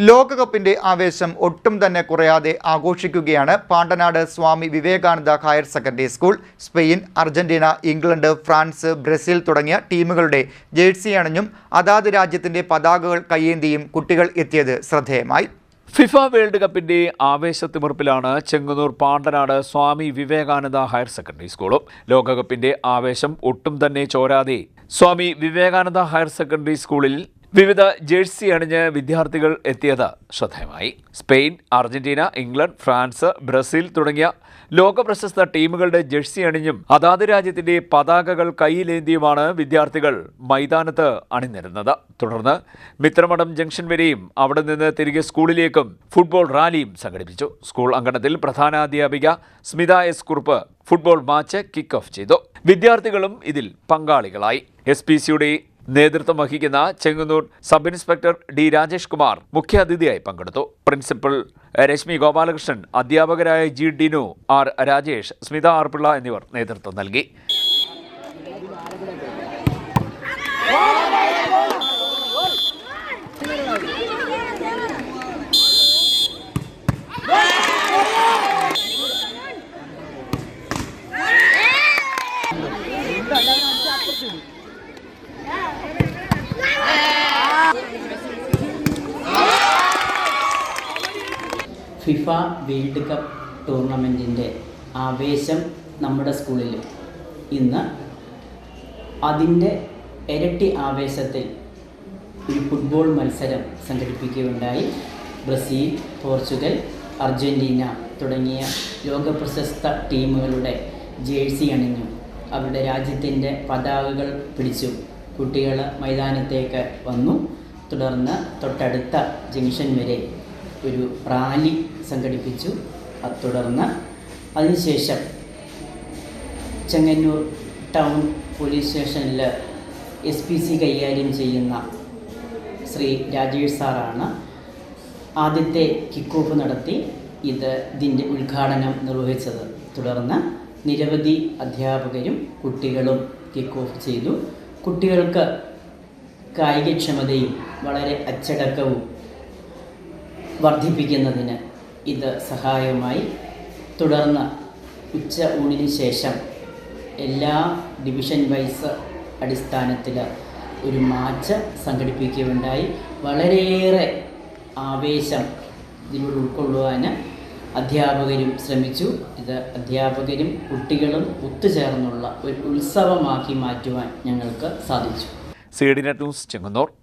ലോകകപ്പിന്റെ ആവേശം ഒട്ടും തന്നെ കുറയാതെ ആഘോഷിക്കുകയാണ് Pandanad Swami Vivekananda higher secondary school. Spain, Argentina, England, France, Brazil തുടങ്ങിയ ടീമുകളുടെ ജേഴ്സി അണിഞ്ഞും അതാത് രാജ്യത്തിന്റെ പതാകകൾ കയ്യേന്തിയും കുട്ടികൾ എത്തിയത് ശ്രദ്ധേയമായി. ഫിഫ വേൾഡ് കപ്പിന്റെ ആവേശത്തിമിർപ്പിലാണ് ചെങ്ങന്നൂർ പാണ്ടനാട് സ്വാമി വിവേകാനന്ദ ഹയർ സെക്കൻഡറി സ്കൂളും. ലോകകപ്പിന്റെ ആവേശം ഒട്ടും തന്നെ ചോരാതെ സ്വാമി വിവേകാനന്ദ ഹയർ സെക്കൻഡറി സ്കൂളിൽ വിവിധ ജേഴ്സി അണിഞ്ഞ് വിദ്യാർത്ഥികൾ എത്തിയത് ശ്രദ്ധേയമായി. Spain, Argentina, England, France, Brazil തുടങ്ങിയ ലോകപ്രശസ്ത ടീമുകളുടെ ജേഴ്സി അണിഞ്ഞും അതാത് രാജ്യത്തിന്റെ പതാകകൾ കയ്യിലേന്തിയുമാണ് വിദ്യാർത്ഥികൾ മൈതാനത്ത് അണിനിരുന്നത്. തുടർന്ന് മിത്രമഠം ജംഗ്ഷൻ വരെയും അവിടെ നിന്ന് തിരികെ സ്കൂളിലേക്കും ഫുട്ബോൾ റാലിയും സംഘടിപ്പിച്ചു. സ്കൂൾ അങ്കണത്തിൽ പ്രധാനാധ്യാപിക Smitha S Kurup football match kick off ചെയ്തു. വിദ്യാർത്ഥികളും ഇതിൽ പങ്കാളികളായി. SPCയുടെ നേതൃത്വം വഹിക്കുന്ന Chengannur sub inspector D Rajesh Kumar മുഖ്യാതിഥിയായി പങ്കെടുത്തു. പ്രിൻസിപ്പൽ രശ്മി ഗോപാലകൃഷ്ണൻ, അധ്യാപകരായ G Dinu, R Rajesh, Smitha R Pillai എന്നിവർ നേതൃത്വം നൽകി. ഫിഫ വേൾഡ് കപ്പ് ടൂർണമെൻറ്റിൻ്റെ ആവേശം നമ്മുടെ സ്കൂളിൽ ഇന്ന് അതിൻ്റെ ഇരട്ടി ആവേശത്തിൽ ഒരു ഫുട്ബോൾ മത്സരം സംഘടിപ്പിക്കുകയുണ്ടായി. ബ്രസീൽ, പോർച്ചുഗൽ, അർജൻറ്റീന തുടങ്ങിയ ലോകപ്രശസ്ത ടീമുകളുടെ ജേഴ്സി അണിഞ്ഞു അവരുടെ രാജ്യത്തിൻ്റെ പതാകകൾ പിടിച്ചു കുട്ടികൾ മൈതാനത്തേക്ക് വന്നു. തുടർന്ന് തൊട്ടടുത്ത ജംഗ്ഷൻ വരെ ഒരു റാലി സംഘടിപ്പിച്ചു. തുടർന്ന് അതിനുശേഷം ചെങ്ങന്നൂർ ടൗൺ പോലീസ് സ്റ്റേഷനിൽ SPC കൈകാര്യം ചെയ്യുന്ന ശ്രീ രാജേഷ് സാറാണ് ആദ്യത്തെ കിക്ക് ഓഫ് നടത്തി ഇതിൻ്റെ ഉദ്ഘാടനം നിർവഹിച്ചത്. തുടർന്ന് നിരവധി അധ്യാപകരും കുട്ടികളും കിക്ക് ഓഫ് ചെയ്തു. കുട്ടികൾക്ക് കായികക്ഷമതയും വളരെ അച്ചടക്കവും വർദ്ധിപ്പിക്കുന്നതിന് ഇത് സഹായകമായി. തുടർന്ന് ഉച്ച ഊണിന് ശേഷം എല്ലാ ഡിവിഷൻ വൈസ് അടിസ്ഥാനത്തിൽ ഒരു മാച്ച് സംഘടിപ്പിക്കുകയുണ്ടായി. വളരെയേറെ ആവേശം ഇതിലൂടെ ഉൾക്കൊള്ളുവാൻ അധ്യാപകരും ശ്രമിച്ചു. ഇത് അധ്യാപകരും കുട്ടികളും ഒത്തുചേർന്നുള്ള ഒരു ഉത്സവമാക്കി മാറ്റുവാൻ ഞങ്ങൾക്ക് സാധിച്ചു. CDNet news Chengannur.